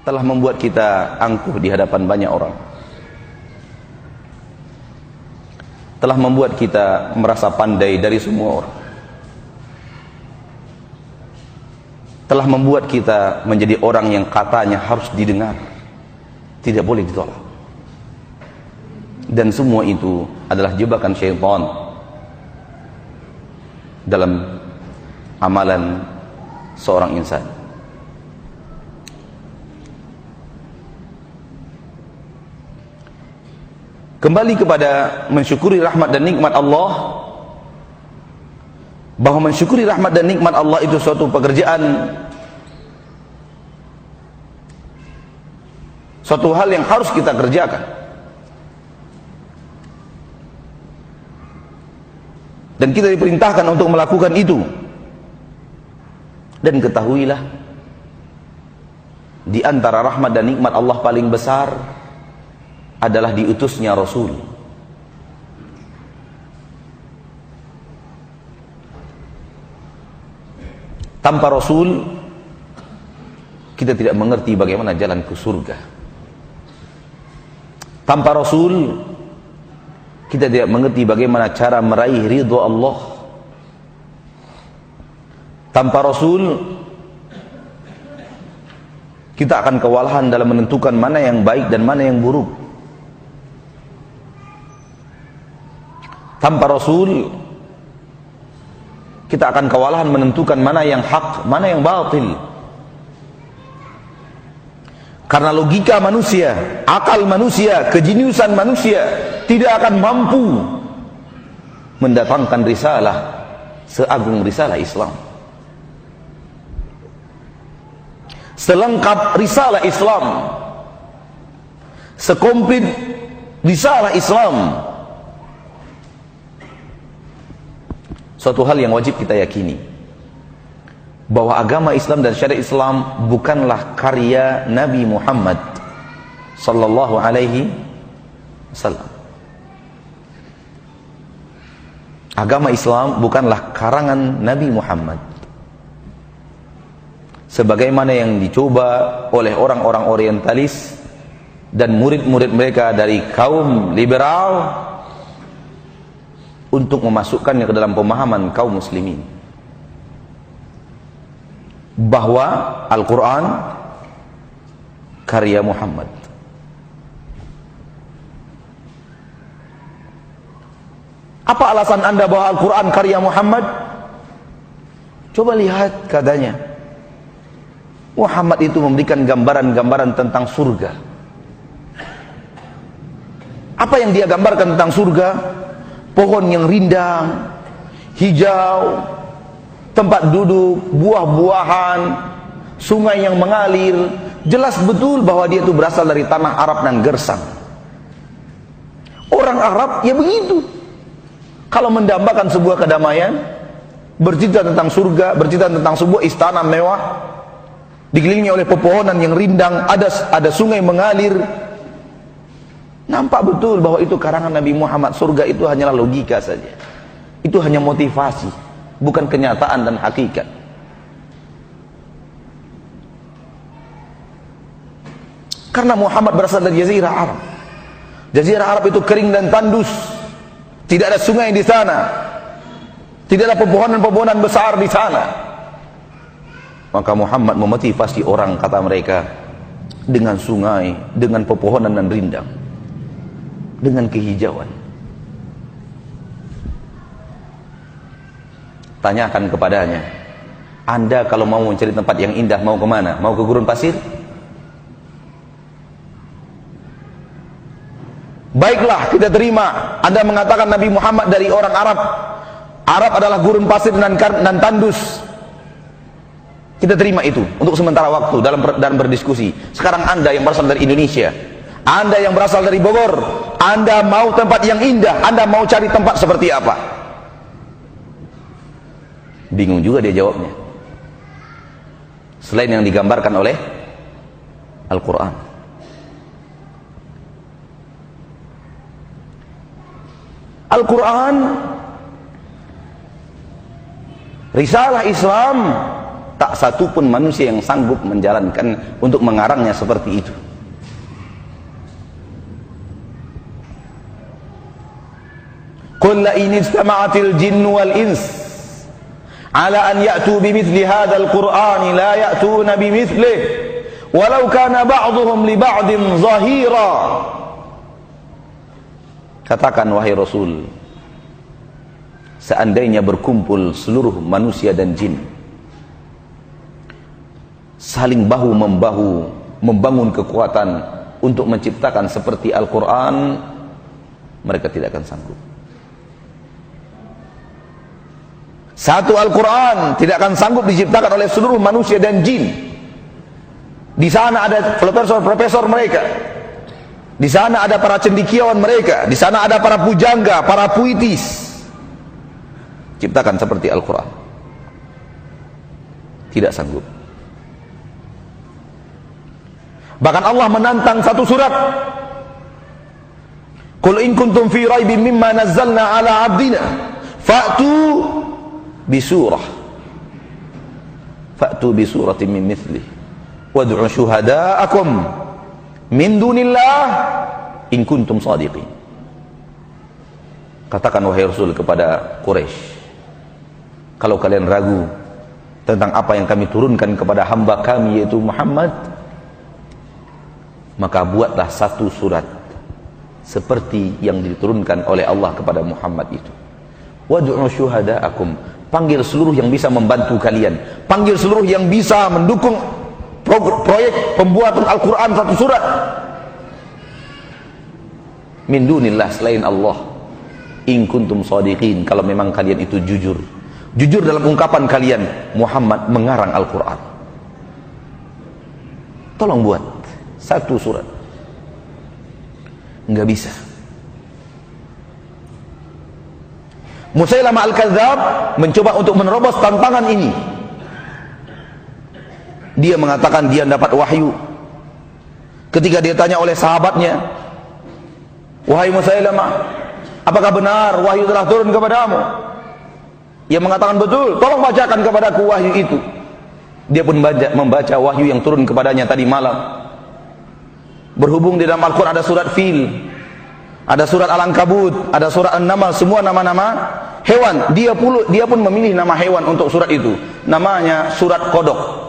telah membuat kita angkuh di hadapan banyak orang, telah membuat kita merasa pandai dari semua orang, telah membuat kita menjadi orang yang katanya harus didengar, tidak boleh ditolak. Dan semua itu adalah jebakan syaitan dalam amalan seorang insan. Kembali kepada mensyukuri rahmat dan nikmat Allah, bahwa mensyukuri rahmat dan nikmat Allah itu suatu pekerjaan, suatu hal yang harus kita kerjakan. Dan kita diperintahkan untuk melakukan itu. Dan ketahuilah, di antara rahmat dan nikmat Allah paling besar adalah diutusnya Rasul. Tanpa Rasul, kita tidak mengerti bagaimana jalan ke surga. Tanpa Rasul, kita tidak mengerti bagaimana cara meraih ridha Allah. Tanpa Rasul, kita akan kewalahan dalam menentukan mana yang baik dan mana yang buruk. Tanpa Rasul, kita akan kewalahan menentukan mana yang hak, mana yang batil. Karena logika manusia, akal manusia, kejeniusan manusia tidak akan mampu mendatangkan risalah seagung risalah Islam. Selengkap risalah Islam, sekomplit risalah Islam, suatu hal yang wajib kita yakini, bahwa agama Islam dan syariat Islam bukanlah karya Nabi Muhammad sallallahu alaihi wasallam. Agama Islam bukanlah karangan Nabi Muhammad, sebagaimana yang dicoba oleh orang-orang orientalis dan murid-murid mereka dari kaum liberal untuk memasukkannya ke dalam pemahaman kaum muslimin, bahwa Al-Quran karya Muhammad. Apa alasan anda bahwa Al-Quran karya Muhammad? Coba lihat katanya, Muhammad itu memberikan gambaran-gambaran tentang surga. Apa yang dia gambarkan tentang surga? Pohon yang rindang, hijau, tempat duduk, buah-buahan, sungai yang mengalir. Jelas betul bahwa dia itu berasal dari tanah Arab dan gersang. Orang Arab ya begitu. Kalau mendambakan sebuah kedamaian, bercerita tentang surga, bercerita tentang sebuah istana mewah, dikelilingi oleh pepohonan yang rindang, ada sungai mengalir, nampak betul bahwa itu karangan Nabi Muhammad. Surga itu hanyalah logika saja, itu hanya motivasi, bukan kenyataan dan hakikat. Karena Muhammad berasal dari Jazirah Arab. Jazirah Arab itu kering dan tandus, tidak ada sungai di sana, tidak ada pepohonan-pepohonan besar di sana. Maka Muhammad memotivasi orang, kata mereka, dengan sungai, dengan pepohonan dan rindang, dengan kehijauan. Tanyakan kepadanya, anda kalau mau mencari tempat yang indah, mau kemana? Mau ke gurun pasir? Baiklah, kita terima anda mengatakan Nabi Muhammad dari orang Arab. Arab adalah gurun pasir dan tandus. Kita terima itu untuk sementara waktu dalam berdiskusi. Sekarang anda yang berasal dari Indonesia, anda yang berasal dari Bogor, anda mau tempat yang indah, anda mau cari tempat seperti apa? Bingung juga dia jawabnya, selain yang digambarkan oleh Al-Quran. Al-Quran, risalah Islam, Tak satu pun manusia yang sanggup menjalankan untuk mengarangnya seperti itu. Qul la in istama'atil jinnu wal ins ala an ya'tu bimithli hadzal qur'ani la ya'tuna bimithlihi walau kana ba'dhuhum li ba'din zahira. Katakan wahai Rasul, seandainya berkumpul seluruh manusia dan jin, saling bahu membahu membangun kekuatan untuk menciptakan seperti Al-Quran, mereka tidak akan sanggup. Satu Al-Quran tidak akan sanggup diciptakan oleh seluruh manusia dan jin. Di sana ada profesor-profesor mereka, di sana ada para cendekiawan mereka, di sana ada para pujangga, para puitis. Ciptakan seperti Al-Quran, tidak sanggup. Bahkan Allah menantang satu surat, Qul in kuntum fi raibin mimma nazzalna ala abdina fa'tu bisurah bisuratin min mithlih wad'u syuhada'akum min dunillah in kuntum shadiqin. Katakan wahai Rasul kepada Quraisy, kalau kalian ragu tentang apa yang kami turunkan kepada hamba kami yaitu Muhammad, maka buatlah satu surat seperti yang diturunkan oleh Allah kepada Muhammad itu. Wad'u syuhada'akum, panggil seluruh yang bisa membantu kalian, panggil seluruh yang bisa mendukung proyek pembuatan Al-Quran satu surat min dunillah, selain Allah, in kuntum shadiqin, kalau memang kalian itu jujur dalam ungkapan kalian Muhammad mengarang Al-Quran. Tolong buat satu surat. Enggak bisa. Musailamah Al-Kadzdzab mencoba untuk menerobos tantangan ini. Dia mengatakan dia dapat wahyu. Ketika dia tanya oleh sahabatnya, wahai Musailamah, apakah benar wahyu telah turun kepadamu? Ia mengatakan betul, tolong bacakan kepadaku wahyu itu. Dia pun membaca wahyu yang turun kepadanya tadi malam. Berhubung di dalam Al-Quran ada surat Fil, ada surat Al-Ankabut, ada surat An-Naml, semua nama-nama hewan. Dia pun memilih nama hewan untuk surat itu. Namanya surat kodok.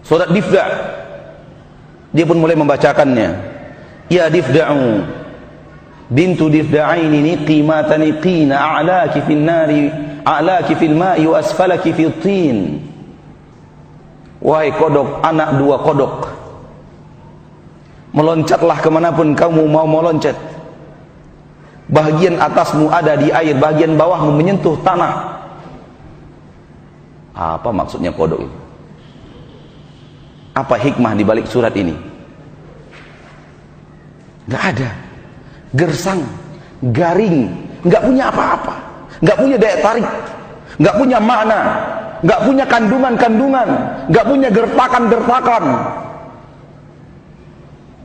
Surat Difda'. Dia pun mulai membacakannya. Ya Difda'u bintu Difda'aini niqi ma taniqina a'laki fil nari a'laki fil ma'i wa asfalaki fil tin. Wahai kodok, anak dua kodok, meloncatlah kemanapun kamu mau meloncat. Bahagian atasmu ada di air, bahagian bawahmu menyentuh tanah. Apa maksudnya kodok itu? Apa hikmah di balik surat ini? Gak ada. Gersang, garing, gak punya apa-apa, gak punya daya tarik, gak punya makna, gak punya kandungan-kandungan, gak punya gertakan-gertakan.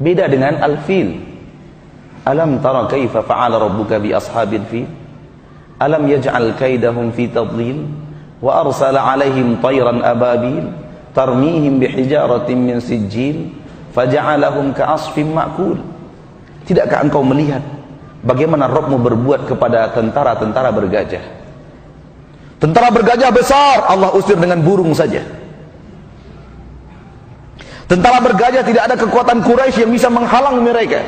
Beda dengan Al-Fil. Alam tara kaifa fa'ala rabbuka bi ashabil fil? Alam yaj'al kaidahum fi tadlil wa arsala 'alaihim tayran ababil tarmihim bihijaratin min sijil faja'alahum ka'asfin ma'kul. Tidakkah engkau melihat bagaimana Rabbmu berbuat kepada tentara-tentara bergajah? Tentara bergajah besar Allah usir dengan burung saja. Tentara bergajah tidak ada kekuatan Quraisy yang bisa menghalang mereka.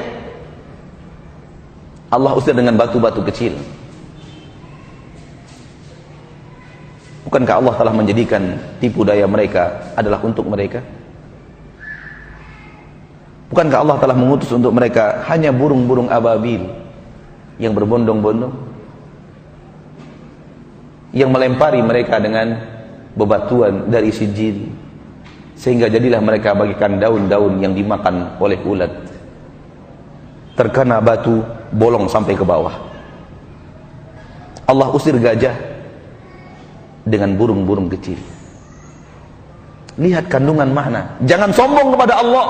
Allah usir dengan batu-batu kecil. Bukankah Allah telah menjadikan tipu daya mereka adalah untuk mereka? Bukankah Allah telah mengutus untuk mereka hanya burung-burung ababil yang berbondong-bondong, yang melempari mereka dengan bebatuan dari sijil, sehingga jadilah mereka bagikan daun-daun yang dimakan oleh ulat, terkena batu bolong sampai ke bawah. Allah usir gajah dengan burung-burung kecil. Lihat kandungan makna. Jangan sombong kepada Allah.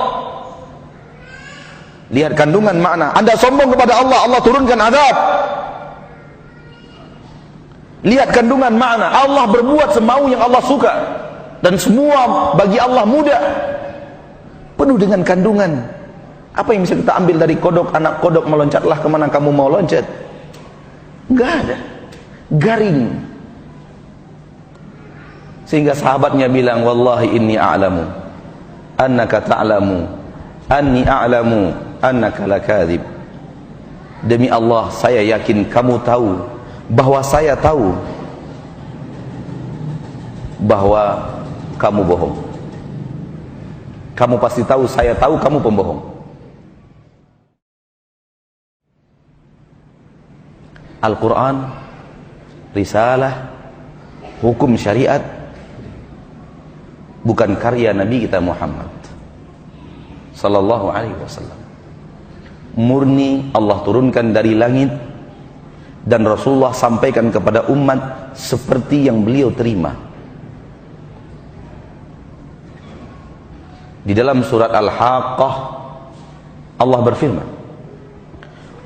Lihat kandungan makna. Anda sombong kepada Allah, Allah turunkan azab. Lihat kandungan makna. Allah berbuat semau yang Allah suka, dan semua bagi Allah mudah. Penuh dengan kandungan. Apa yang bisa kita ambil dari kodok? Anak kodok meloncatlah kemana kamu mau loncat. Enggak ada. Garing. Sehingga sahabatnya bilang, wallahi inni a'lamu annaka ta'lamu anni a'lamu annaka lakadzib. Demi Allah, saya yakin kamu tahu bahwa saya tahu bahwa kamu bohong. Kamu pasti tahu, saya tahu kamu pembohong. Al-Quran, risalah, hukum syariat bukan karya Nabi kita Muhammad sallallahu alaihi wasallam. Murni Allah turunkan dari langit, dan Rasulullah sampaikan kepada umat seperti yang beliau terima. Di dalam surat Al-Haqqah Allah berfirman,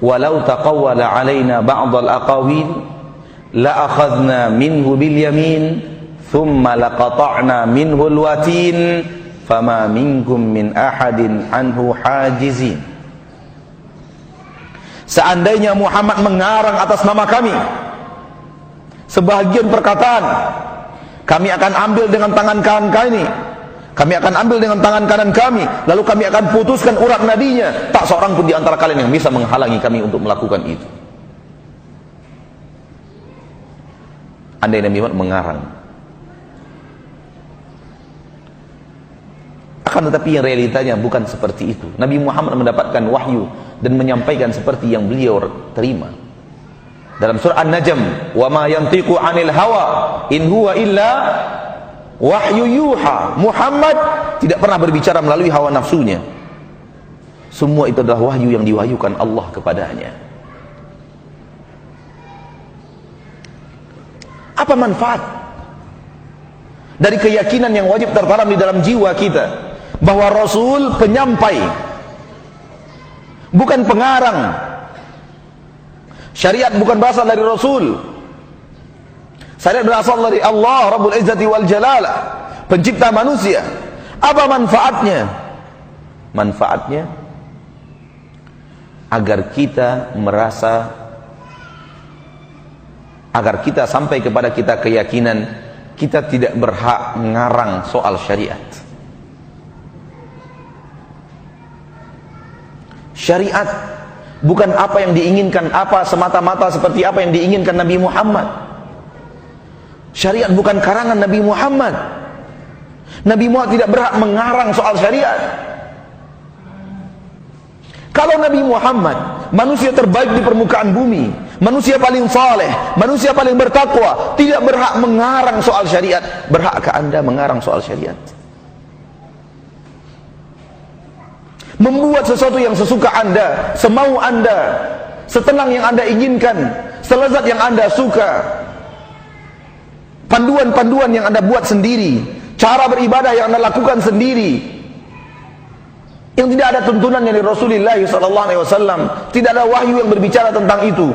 walau taqawwala alaina ba'dal aqawil la akhadna minhu bil yamin thumma laqata'na minhu al-watin fama minkum min ahadin anhu hajizin. Seandainya Muhammad mengarang atas nama kami sebahagian perkataan, kami akan ambil dengan tangan kanan kami, kami akan ambil dengan tangan kanan kami, lalu kami akan putuskan urat nadinya. Tak seorang pun di antara kalian yang bisa menghalangi kami untuk melakukan itu. Andai Nabi Muhammad mengarang. Akan tetapi yang realitanya bukan seperti itu. Nabi Muhammad mendapatkan wahyu dan menyampaikan seperti yang beliau terima. Dalam surah An-Najm, wa ma yantiqu 'anil hawa in huwa illa wahyu yuha. Muhammad tidak pernah berbicara melalui hawa nafsunya. Semua itu adalah wahyu yang diwahyukan Allah kepadanya. Apa manfaat dari keyakinan yang wajib tertanam di dalam jiwa kita bahwa Rasul penyampai, bukan pengarang. Syariat bukan berasal dari Rasul. Syariat berasal dari Allah Rabbul Izzati wal Jalalah, pencipta manusia. Apa manfaatnya? Manfaatnya agar kita merasa, agar kita sampai kepada kita keyakinan kita tidak berhak mengarang soal syariat. Syariat bukan apa yang diinginkan, apa semata-mata seperti apa yang diinginkan Nabi Muhammad. Syariat bukan karangan Nabi Muhammad. Nabi Muhammad tidak berhak mengarang soal syariat. Kalau Nabi Muhammad, manusia terbaik di permukaan bumi, manusia paling saleh, manusia paling bertakwa, tidak berhak mengarang soal syariat, berhakkah Anda mengarang soal syariat? Membuat sesuatu yang sesuka Anda, semau Anda, setenang yang Anda inginkan, selezat yang Anda suka, panduan-panduan yang Anda buat sendiri, cara beribadah yang Anda lakukan sendiri, yang tidak ada tuntunan dari Rasulullah SAW, tidak ada wahyu yang berbicara tentang itu.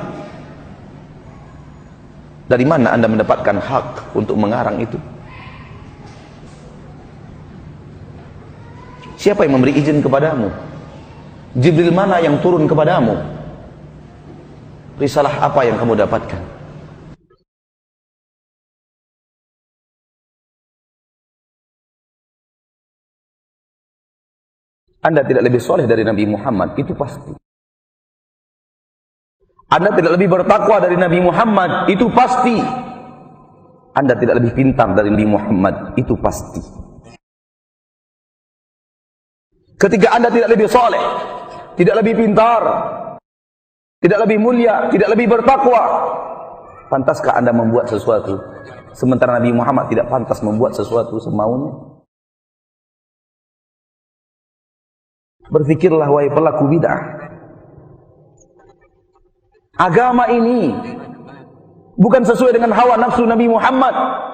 Dari mana Anda mendapatkan hak untuk mengarang itu? Siapa yang memberi izin kepadamu? Jibril mana yang turun kepadamu? Risalah apa yang kamu dapatkan? Anda tidak lebih soleh dari Nabi Muhammad, itu pasti. Anda tidak lebih bertakwa dari Nabi Muhammad, itu pasti. Anda tidak lebih pintar dari Nabi Muhammad, itu pasti. Ketika Anda tidak lebih soleh, tidak lebih pintar, tidak lebih mulia, tidak lebih bertakwa, pantaskah Anda membuat sesuatu sementara Nabi Muhammad tidak pantas membuat sesuatu semaunya? Berfikirlah wahai pelaku bid'ah, agama ini bukan sesuai dengan hawa nafsu Nabi Muhammad.